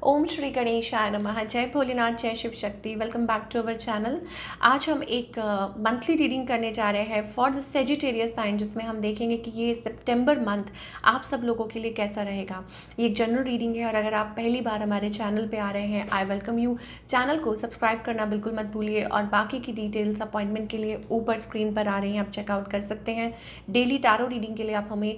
ओम श्री गणेशाय नमः। जय भोलेनाथ, जय Shiv Shakti. Welcome back to our channel. आज हम एक मंथली रीडिंग करने जा रहे हैं फॉर द सेजिटेरियस साइन, जिसमें हम देखेंगे कि ये सितंबर मंथ आप सब लोगों के लिए कैसा रहेगा। ये एक जनरल रीडिंग है और अगर आप पहली बार हमारे चैनल पे आ रहे हैं, आई वेलकम यू। चैनल को सब्सक्राइब करना बिल्कुल मत भूलिए और बाकी की डिटेल्स अपॉइंटमेंट के लिए ऊपर स्क्रीन पर आ रही हैं, आप चेकआउट कर सकते हैं। डेली टारो रीडिंग के लिए आप हमें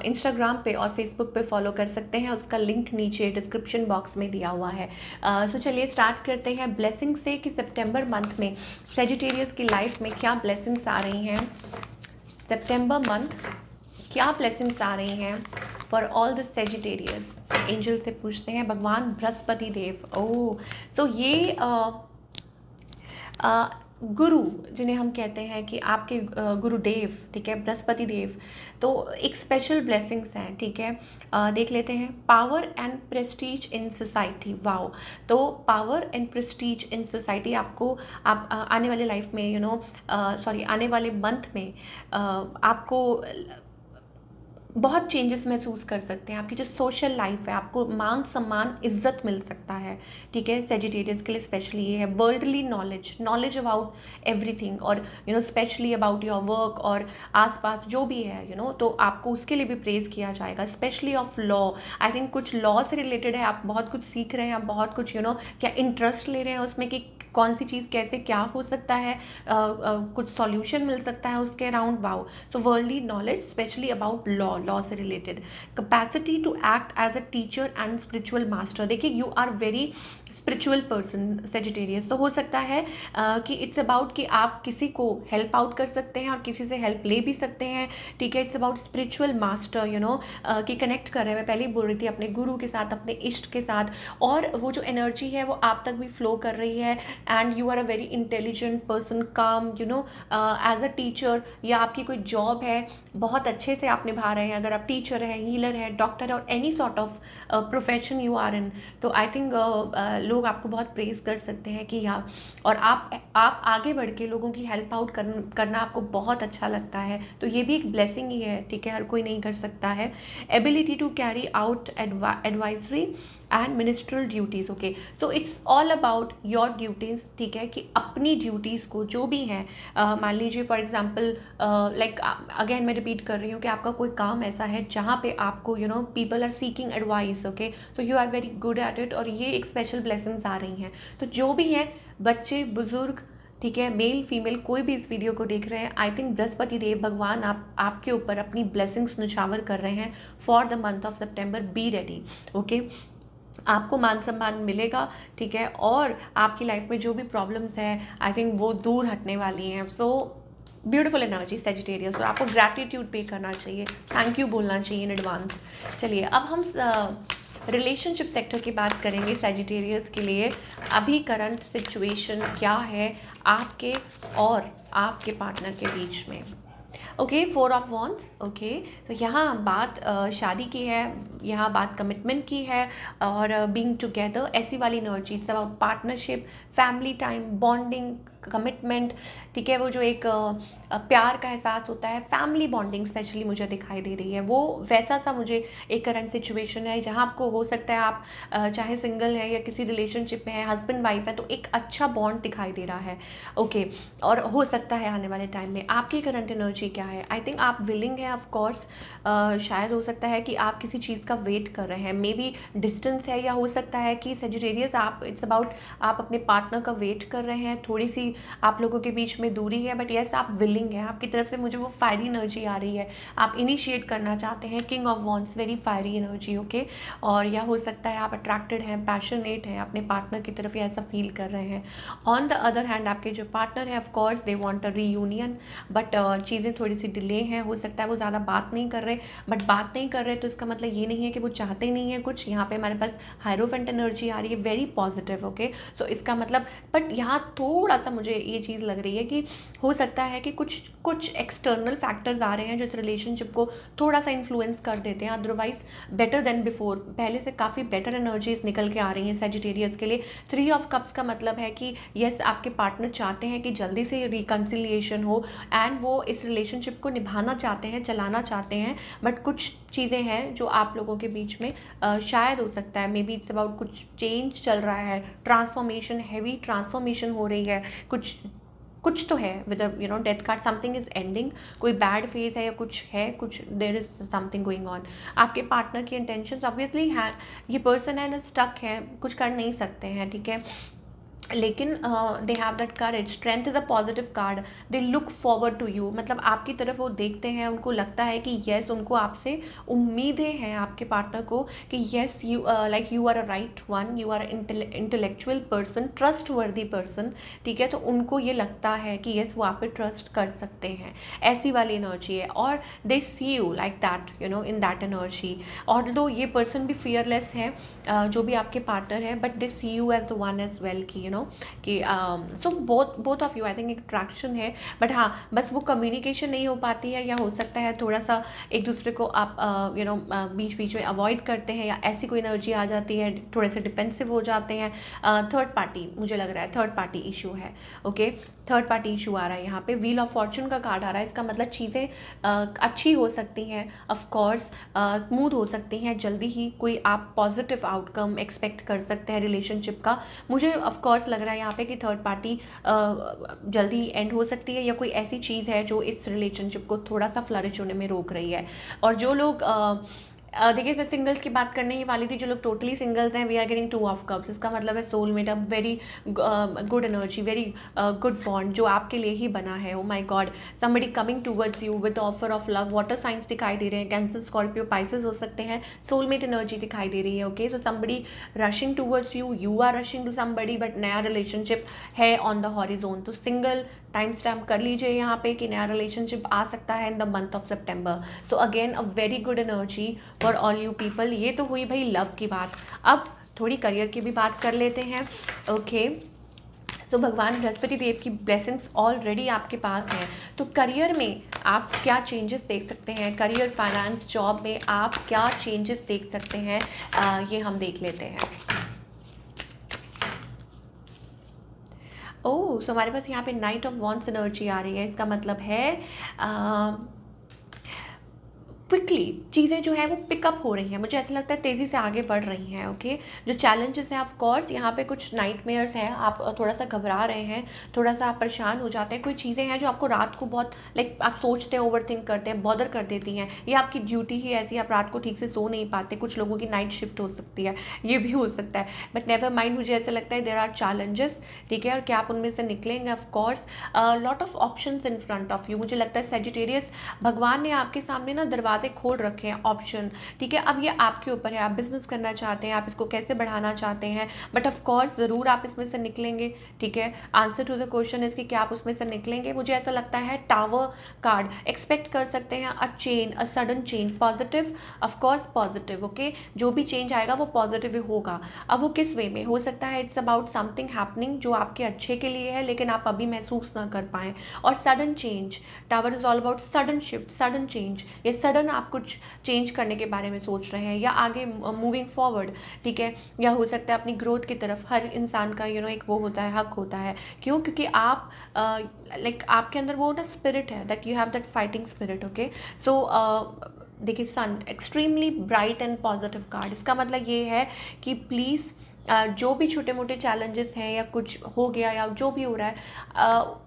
इंस्टाग्राम पे और फेसबुक पे फॉलो कर सकते हैं, उसका लिंक नीचे डिस्क्रिप्शन बॉक्स में दिया हुआ है। सो चलिए स्टार्ट करते हैं ब्लेसिंग से कि सितंबर मंथ में सेजिटेरियस की लाइफ में क्या ब्लेसिंग्स आ रही हैं। सितंबर मंथ क्या ब्लेसिंग्स आ रही हैं for all the Sagittarius. Angel से पूछते हैं भगवान बृहस्पति देव। ओह, सो ये गुरु जिन्हें हम कहते हैं कि आपके गुरुदेव, ठीक है, बृहस्पति देव, तो एक स्पेशल ब्लेसिंग्स हैं, ठीक है। देख लेते हैं। Power and prestige in society. Wow, तो power and prestige in society आपको आप आने वाले लाइफ में आने वाले मंथ में आपको बहुत चेंजेस महसूस कर सकते हैं। आपकी जो सोशल लाइफ है, आपको मान सम्मान इज्जत मिल सकता है, ठीक है। सेजिटेरियस के लिए स्पेशली ये है वर्ल्डली नॉलेज अबाउट एवरीथिंग, और स्पेशली अबाउट योर वर्क और आसपास जो भी है, तो आपको उसके लिए भी प्रेज किया जाएगा। Specially of law, I think कुछ लॉ से रिलेटेड है, आप बहुत कुछ सीख रहे हैं, आप बहुत कुछ क्या इंटरेस्ट ले रहे हैं उसमें कि कौन सी चीज़ कैसे क्या हो सकता है, कुछ सॉल्यूशन मिल सकता है उसके अराउंड। वाओ, तो worldly knowledge specially about law से related. Capacity to act as a teacher and spiritual master. देखिए, you are very spiritual person Sagittarius, तो हो सकता है कि इट्स अबाउट कि आप किसी को हेल्प आउट कर सकते हैं और किसी से हेल्प ले भी सकते हैं, ठीक है। इट्स अबाउट स्पिरिचुअल मास्टर, कि कनेक्ट कर रहे हैं। मैं पहले ही बोल रही थी, अपने गुरु के साथ, अपने इष्ट के साथ, और वो जो एनर्जी है वो आप तक भी फ्लो कर रही है। And you are a very intelligent person, काम, एज अ टीचर, या आपकी कोई जॉब है बहुत अच्छे से आप निभा रहे हैं। अगर आप टीचर हैं, हीलर हैं, डॉक्टर है, और any sort of profession you are in, तो आई थिंक लोग आपको बहुत प्रेज कर सकते हैं कि हाँ, और आप आगे बढ़ के लोगों की हेल्प आउट करना आपको बहुत अच्छा लगता है, तो ये भी एक ब्लेसिंग ही है, ठीक है। हर कोई नहीं कर सकता है। Ability to carry out advisory and ministerial duties. Okay, so it's all about your duties, ठीक है, कि अपनी ड्यूटीज़ को जो भी हैं, मान लीजिए फॉर एग्जांपल, लाइक अगेन मैं रिपीट कर रही हूँ कि आपका कोई काम ऐसा है जहाँ पे आपको people are seeking advice, okay, तो you are very good at it, और ये एक स्पेशल ब्लेसिंग्स आ रही हैं। तो जो भी हैं, बच्चे, बुजुर्ग, ठीक है, मेल फीमेल, कोई भी इस वीडियो को देख रहे हैं, आई थिंक बृहस्पति देव भगवान आपके ऊपर अपनी ब्लेसिंग्स नुछावर कर रहे हैं for the month of September. Be ready, okay. आपको मान सम्मान मिलेगा, ठीक है, और आपकी लाइफ में जो भी प्रॉब्लम्स हैं, आई थिंक वो दूर हटने वाली हैं। सो ब्यूटीफुल एनर्जी सेजिटेरियस, और आपको ग्रैटिट्यूड पे करना चाहिए, थैंक यू बोलना चाहिए इन एडवांस। चलिए अब हम रिलेशनशिप सेक्टर की बात करेंगे सेजिटेरियस के लिए। अभी करंट सिचुएशन क्या है आपके और आपके पार्टनर के बीच में। Okay, 4 of wands. ओके, तो यहाँ बात शादी की है, यहाँ बात कमिटमेंट की है, और बीइंग टुगेदर, ऐसी वाली एनर्जी, सब partnership, family time, bonding, commitment, ठीक है। वो जो एक प्यार का एहसास होता है, फैमिली बॉन्डिंग स्पेशली मुझे दिखाई दे रही है, वो वैसा सा मुझे एक करंट सिचुएशन है जहाँ आपको हो सकता है आप चाहे सिंगल है या किसी रिलेशनशिप में है, हस्बैंड वाइफ है, तो एक अच्छा बॉन्ड दिखाई दे रहा है, ओके। और हो सकता है आने वाले टाइम में आपकी करंट एनर्जी क्या है। आई थिंक आप विलिंग है, ऑफ कोर्स। शायद हो सकता है कि आप किसी चीज़ का वेट कर रहे हैं, मे बी डिस्टेंस है, या हो सकता है कि सेजिटेरियस आप, इट्स अबाउट आप अपने पार्टनर का वेट कर रहे हैं, थोड़ी सी आप लोगों के बीच में दूरी है, बट यस आप विलिंग है, आपकी तरफ से मुझे वो फायरी एनर्जी आ रही है, आप इनिशिएट करना चाहते हैं। King of wands, very fiery energy, okay. और या हो सकता है आप अट्रैक्टेड हैं, पैशनेट हैं अपने पार्टनर की तरफ, या ऐसा फील कर रहे हैं। ऑन द अदर हैंड आपके जो पार्टनर है, of course they want a reunion, but चीज़ें थोड़ी सी डिले हैं, हो सकता है वो ज़्यादा बात नहीं कर रहे, बट बात नहीं कर रहे तो इसका मतलब ये नहीं है कि वो चाहते ही नहीं है कुछ। यहाँ पे हमारे पास हायरोफेंट एनर्जी आ रही है, वेरी पॉजिटिव, ओके। सो इसका मतलब, बट यहाँ थोड़ा सा मुझे ये चीज़ लग रही है कि हो सकता है कि कुछ एक्सटर्नल फैक्टर्स आ रहे हैं जो इस रिलेशनशिप को थोड़ा सा इन्फ्लुएंस कर देते हैं। अदरवाइज बेटर देन बिफोर, पहले से काफ़ी बेटर एनर्जीज निकल के आ रही हैं सेजिटेरियस के लिए। 3 ऑफ कप्स का मतलब है कि यस आपके पार्टनर चाहते हैं कि जल्दी से रिकन्सिलिएशन हो, एंड वो इस रिलेशन रिलेशनशिप को निभाना चाहते हैं, चलाना चाहते हैं, बट कुछ चीज़ें हैं जो आप लोगों के बीच में शायद हो सकता है, मे बी इट्स अबाउट कुछ चेंज चल रहा है, ट्रांसफॉर्मेशन, हैवी ट्रांसफॉर्मेशन हो रही है, कुछ तो है with death card, something is ending, कोई बैड फेज है या कुछ है, कुछ there is something going on. आपके पार्टनर की इंटेंशन ऑब्वियसली है, ये पर्सन है ना स्टक है, कुछ कर नहीं सकते हैं, ठीक है, लेकिन they have that courage, strength is a positive card, they look forward to you, मतलब आपकी तरफ वो देखते हैं, उनको लगता है कि येस, उनको आपसे उम्मीदें हैं आपके पार्टनर को कि yes you like you are a right one, you are intellectual person, trustworthy person, ठीक है, तो उनको ये लगता है कि येस वो आप पे ट्रस्ट कर सकते हैं, ऐसी वाली एनर्जी है, और they see you like that in that energy. और दो ये पर्सन भी फियरलेस है, जो भी आपके पार्टनर है, but they see you as the one as well कि कि so both of you I think एक अट्रैक्शन है, बट हाँ बस वो कम्युनिकेशन नहीं हो पाती है, या हो सकता है थोड़ा सा एक दूसरे को आप बीच बीच में अवॉइड करते हैं, या ऐसी कोई एनर्जी आ जाती है, थोड़े से डिफेंसिव हो जाते हैं। थर्ड पार्टी, मुझे लग रहा है थर्ड पार्टी इशू है, ओके, थर्ड पार्टी इशू आ रहा है यहाँ पे, व्हील ऑफ फॉर्चून का कार्ड आ रहा है, इसका मतलब चीज़ें अच्छी हो सकती हैं, ऑफकोर्स स्मूथ हो सकती हैं, जल्दी ही कोई आप पॉजिटिव आउटकम एक्सपेक्ट कर सकते हैं रिलेशनशिप का। मुझे ऑफकोर्स लग रहा है यहाँ पे कि थर्ड पार्टी जल्दी एंड हो सकती है, या कोई ऐसी चीज़ है जो इस रिलेशनशिप को थोड़ा सा फ्लरिश होने में रोक रही है। और जो लोग देखिए मैं सिंगल्स की बात करने ही वाली थी, जो लोग टोटली सिंगल्स हैं, we are getting 2 of cups, इसका मतलब है soulmate, a very good energy, very good bond जो आपके लिए ही बना है। Oh my God, somebody coming towards you with offer of love, water signs दिखाई दे रहे हैं, कैंसर, स्कॉर्पियो, पाइसेस हो सकते हैं, सोलमेट एनर्जी दिखाई दे रही है, okay, so somebody rushing towards you, you are rushing to somebody, but नया रिलेशनशिप है ऑन द हॉरिजोन। तो सिंगल टाइम स्टैम्प कर लीजिए यहाँ पे कि नया रिलेशनशिप आ सकता है in the month of September. So again a very good energy for all you people. ये तो हुई भाई लव की बात, अब थोड़ी करियर की भी बात कर लेते हैं, ओके। तो भगवान बृहस्पति देव की ब्लेसिंग्स ऑलरेडी आपके पास हैं, तो करियर में आप क्या चेंजेस देख सकते हैं, करियर, फाइनेंस, जॉब में आप क्या चेंजेस देख सकते हैं, ये हम देख लेते हैं। ओह, सो हमारे पास यहाँ पे नाइट ऑफ वॉन्ड्स एनर्जी आ रही है, इसका मतलब है क्विकली चीज़ें जो है वो पिकअप हो रही हैं, मुझे ऐसा लगता है तेज़ी से आगे बढ़ रही हैं, ओके। जो चैलेंजेस हैं ऑफ कोर्स यहाँ पे कुछ नाइटमेयर्स हैं, आप थोड़ा सा घबरा रहे हैं, थोड़ा सा आप परेशान हो जाते हैं, कोई चीज़ें हैं जो आपको रात को बहुत लाइक आप सोचते हैं, ओवरथिंक करते हैं, बॉदर कर देती हैं, ये आपकी ड्यूटी ही ऐसी, आप रात को ठीक से सो नहीं पाते, कुछ लोगों की नाइट शिफ्ट हो सकती है, ये भी हो सकता है, बट नेवर माइंड, मुझे ऐसा लगता है देयर आर चैलेंजेस, ठीक है, और क्या आप उनमें से निकलेंगे, of course lot of options in front of you. मुझे लगता है सेजिटेरियस, भगवान ने आपके सामने ना दरवाजे खोल रखे हैं, ऑप्शन, ठीक है, अब ये आपके ऊपर है, आप बिजनेस करना चाहते हैं, आप इसको कैसे बढ़ाना चाहते हैं, बट ऑफ कोर्स ज़रूर आप इसमें से निकलेंगे, ठीक है। Answer to the question is कि क्या आप उसमें से निकलेंगे। मुझे ऐसा लगता है टावर कार्ड एक्सपेक्ट कर सकते हैं, a change, a sudden change, positive, of course positive, okay, जो भी चेंज आएगा वो पॉजिटिव ही होगा। अब वो किस वे में हो सकता है, इट्स अबाउट समथिंग हैपनिंग जो आपके अच्छे के लिए है, लेकिन आप अभी महसूस ना कर पाएँ, और sudden change, tower is all about sudden shift, sudden change, ये सडन आप कुछ चेंज करने के बारे में सोच रहे हैं, या आगे मूविंग फॉरवर्ड, ठीक है, या हो सकता है अपनी ग्रोथ की तरफ, हर इंसान का एक वो होता है, हक होता है, क्यों, क्योंकि आप लाइक आपके अंदर वो ना स्पिरिट है, that you have that fighting spirit, okay. So देखिए sun, extremely bright and positive card, इसका मतलब ये है कि प्लीज़ जो भी छोटे मोटे चैलेंजेस हैं, या कुछ हो गया, या जो भी हो रहा है,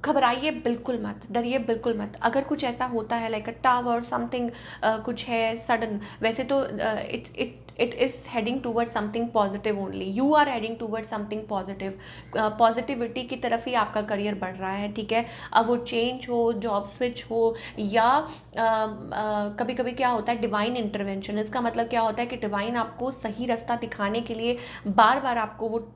घबराइए बिल्कुल मत, डरिए बिल्कुल मत। अगर कुछ ऐसा होता है लाइक अ टावर समथिंग, कुछ है सडन, वैसे तो it is heading toward something positive only, you are heading toward something positive, positivity की तरफ ही आपका करियर बढ़ रहा है, ठीक है। अब वो चेंज हो, जॉब स्विच हो, या कभी कभी क्या होता है डिवाइन इंटरवेंशन, इसका मतलब क्या होता है कि डिवाइन आपको सही रास्ता दिखाने के लिए बार बार आपको वो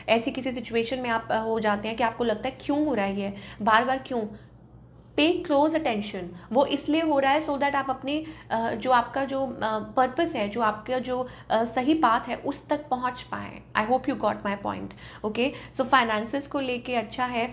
ऐसी किसी सिचुएशन में आप हो जाते हैं कि आपको लगता है क्यों हो रहा है ये बार बार, क्यों, पे क्लोज अटेंशन, वो इसलिए हो रहा है सो दैट आप अपनी जो आपका जो पर्पस है, जो आपका जो सही पाथ है उस तक पहुंच पाएँ। I hope you got my point, okay. So finances को लेके अच्छा है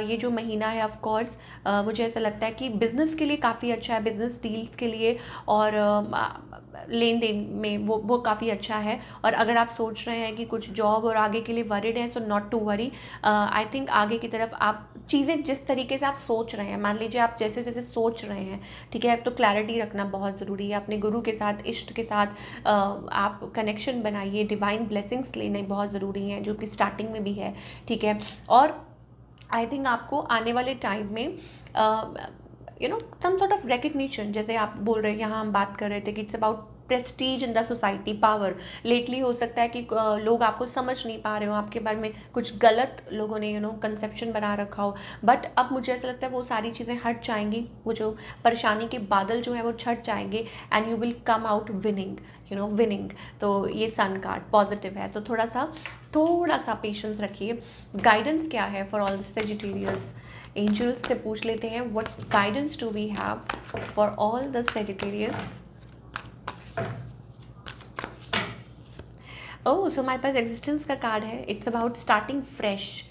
ये जो महीना है, ऑफ कोर्स मुझे ऐसा लगता है कि बिजनेस के लिए काफ़ी अच्छा है, बिजनेस डील्स के लिए, और लेन देन में वो काफ़ी अच्छा है। और अगर आप सोच रहे हैं कि कुछ जॉब और आगे के लिए वरिड है, so not to worry, I think आगे की तरफ आप चीज़ें जिस तरीके से आप सोच रहे हैं, मान लीजिए लीजिए आप जैसे जैसे सोच रहे हैं, ठीक है, तो क्लैरिटी रखना बहुत ज़रूरी है। अपने गुरु के साथ, इष्ट के साथ आप कनेक्शन बनाइए, डिवाइन ब्लेसिंग्स लेने बहुत ज़रूरी हैं, जो कि स्टार्टिंग में भी है, ठीक है। और आई थिंक आपको आने वाले टाइम में सम सॉर्ट ऑफ रिकग्निशन, जैसे आप बोल रहे हैं, यहाँ हम बात कर रहे थे कि it's about Prestige in the society, power. Lately हो सकता है कि लोग आपको समझ नहीं पा रहे हो, आपके बारे में कुछ गलत लोगों ने कंसेप्शन बना रखा हो, बट अब मुझे ऐसा लगता है वो सारी चीज़ें हट जाएंगी, वो जो परेशानी के बादल जो है वो छट जाएंगे, and you will come out winning, winning. तो ये सन कार्ड पॉजिटिव है, तो थोड़ा सा पेशेंस रखिए। गाइडेंस क्या है फॉर ऑल सेजिटेरियंस? एंजल्स से पूछ लेते हैं, what guidance do we have for all the Sagittarians? Oh, so हमारे पास एग्जिस्टेंस का कार्ड है, इट्स अबाउट स्टार्टिंग फ्रेश,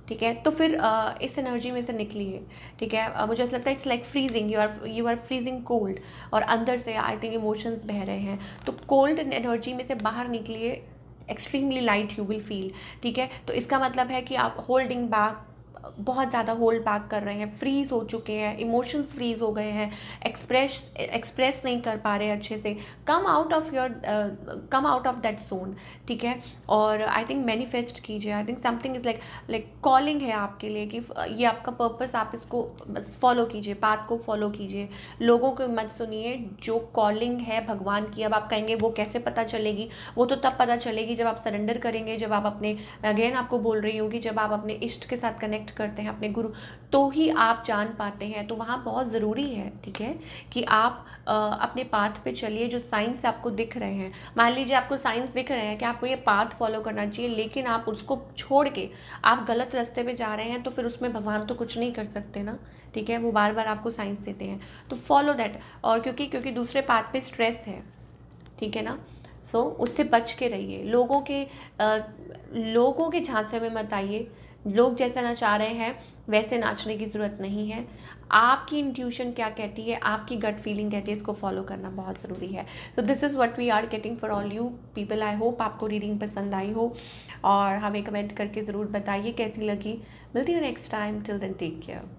ठीक है। तो फिर इस एनर्जी में से निकलिए, ठीक है। मुझे ऐसा लगता है it's like freezing, you are freezing cold, और अंदर से आई थिंक इमोशंस बह रहे हैं, तो कोल्ड एनर्जी में से बाहर निकलिए, extremely light you will feel, ठीक है। तो इसका मतलब है कि आप होल्डिंग बैक, बहुत ज़्यादा होल्ड बैक कर रहे हैं, फ्रीज हो चुके हैं, इमोशंस फ्रीज हो गए हैं, एक्सप्रेस नहीं कर पा रहे अच्छे से, come come out of that zone, ठीक है। और आई थिंक मैनिफेस्ट कीजिए, I think something is like calling है आपके लिए, कि ये आपका पर्पस, आप इसको फॉलो कीजिए, पाथ को फॉलो कीजिए, लोगों को मत सुनिए। जो कॉलिंग है भगवान की, अब आप कहेंगे वो कैसे पता चलेगी, वो तो तब पता चलेगी जब आप सरेंडर करेंगे, जब आप अपने, अगेन आपको बोल रही हूँ कि जब आप अपने इष्ट के साथ कनेक्ट करते हैं, अपने गुरु, तो ही आप जान पाते हैं। तो वहाँ बहुत ज़रूरी है, ठीक है, कि आप अपने पाथ पे चलिए, जो साइंस आपको दिख रहे हैं। मान लीजिए आपको साइंस दिख रहे हैं कि आपको ये पाथ फॉलो करना चाहिए, लेकिन आप उसको छोड़ के आप गलत रास्ते पे जा रहे हैं, तो फिर उसमें भगवान तो कुछ नहीं कर सकते ना, ठीक है। वो बार बार आपको साइंस देते हैं, तो फॉलो दैट। और क्योंकि दूसरे पाथ पे स्ट्रेस है, ठीक है ना, सो उससे बच के रहिए। लोगों के झांसे में मत आइए। लोग जैसा नचा रहे हैं वैसे नाचने की ज़रूरत नहीं है। आपकी इंट्यूशन क्या कहती है, आपकी गट फीलिंग कहती है, इसको फॉलो करना बहुत ज़रूरी है। So this is what we are getting for all you people. I hope आपको रीडिंग पसंद आई हो, और हमें कमेंट करके ज़रूर बताइए कैसी लगी। मिलती हूँ next time, till then take care.